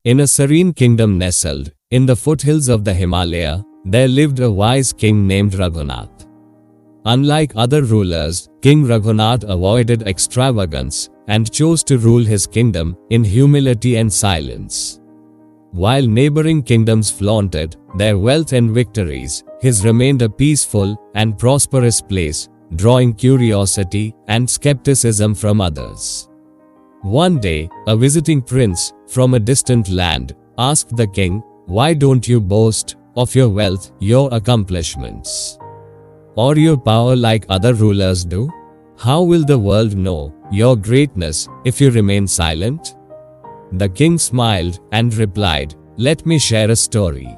In a serene kingdom nestled in the foothills of the Himalaya, there lived a wise king named Raghunath. Unlike other rulers, King Raghunath avoided extravagance and chose to rule his kingdom in humility and silence. While neighboring kingdoms flaunted their wealth and victories, his remained a peaceful and prosperous place, drawing curiosity and skepticism from others. One day, a visiting prince from a distant land asked the king, "Why don't you boast of your wealth, your accomplishments, or your power like other rulers do? How will the world know your greatness if you remain silent?" The king smiled and replied, "Let me share a story.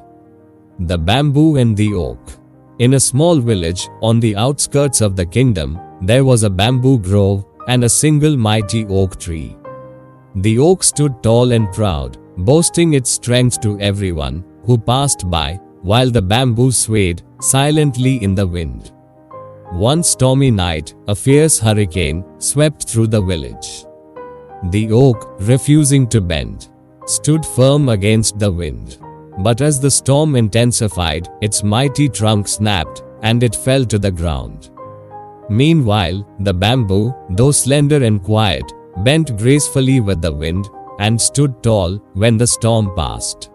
The bamboo and the oak." In a small village on the outskirts of the kingdom, there was a bamboo grove and a single mighty oak tree. The oak stood tall and proud, boasting its strength to everyone who passed by, while the bamboo swayed silently in the wind. One stormy night, a fierce hurricane swept through the village. The oak, refusing to bend, stood firm against the wind. But as the storm intensified, its mighty trunk snapped, and it fell to the ground. Meanwhile, the bamboo, though slender and quiet, bent gracefully with the wind, and stood tall when the storm passed.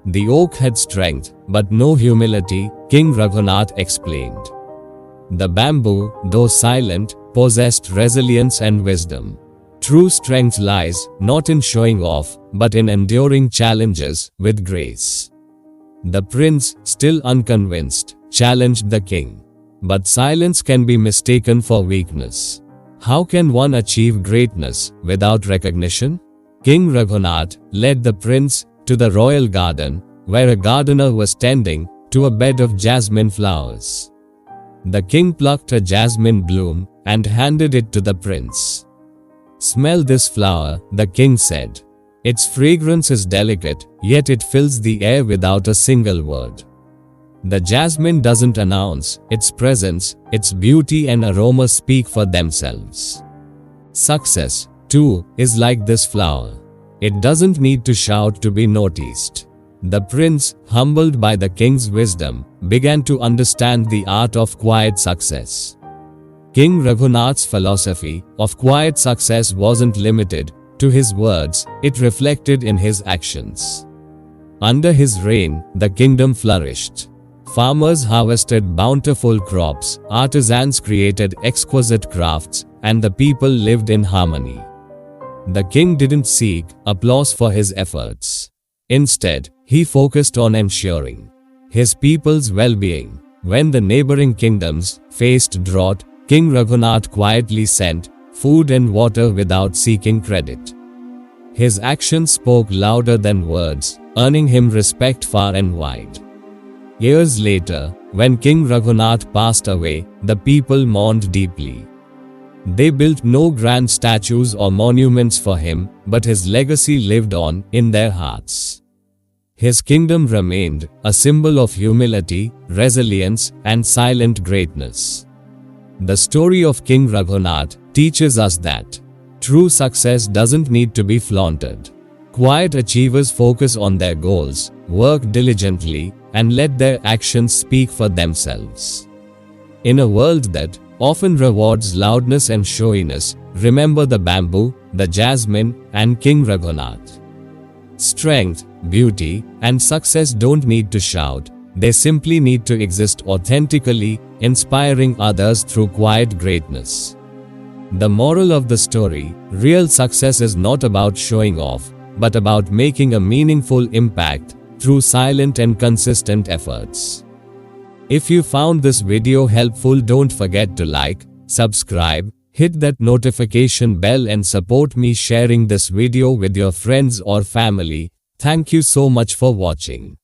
The oak had strength, but no humility, King Raghunath explained. The bamboo, though silent, possessed resilience and wisdom. True strength lies not in showing off, but in enduring challenges with grace. The prince, still unconvinced, challenged the king. But silence can be mistaken for weakness. How can one achieve greatness without recognition? King Raghunath led the prince to the royal garden, where a gardener was tending to a bed of jasmine flowers. The king plucked a jasmine bloom and handed it to the prince. "Smell this flower," the king said. "Its fragrance is delicate, yet it fills the air without a single word." The jasmine doesn't announce its presence, its beauty and aroma speak for themselves. Success, too, is like this flower. It doesn't need to shout to be noticed. The prince, humbled by the king's wisdom, began to understand the art of quiet success. King Raghunath's philosophy of quiet success wasn't limited to his words, it reflected in his actions. Under his reign, the kingdom flourished. Farmers harvested bountiful crops, artisans created exquisite crafts, and the people lived in harmony. The king didn't seek applause for his efforts. Instead, he focused on ensuring his people's well-being. When the neighboring kingdoms faced drought, King Raghunath quietly sent food and water without seeking credit. His actions spoke louder than words, earning him respect far and wide. Years later, when King Raghunath passed away, the people mourned deeply. They built no grand statues or monuments for him, but his legacy lived on in their hearts. His kingdom remained a symbol of humility, resilience, and silent greatness. The story of King Raghunath teaches us that true success doesn't need to be flaunted. Quiet achievers focus on their goals, work diligently, and let their actions speak for themselves. In a world that often rewards loudness and showiness, remember the bamboo, the jasmine, and King Raghunath. Strength, beauty, and success don't need to shout. They simply need to exist authentically, inspiring others through quiet greatness. The moral of the story: real success is not about showing off, but about making a meaningful impact through silent and consistent efforts. If you found this video helpful, don't forget to like, subscribe, hit that notification bell and support me sharing this video with your friends or family. Thank you so much for watching.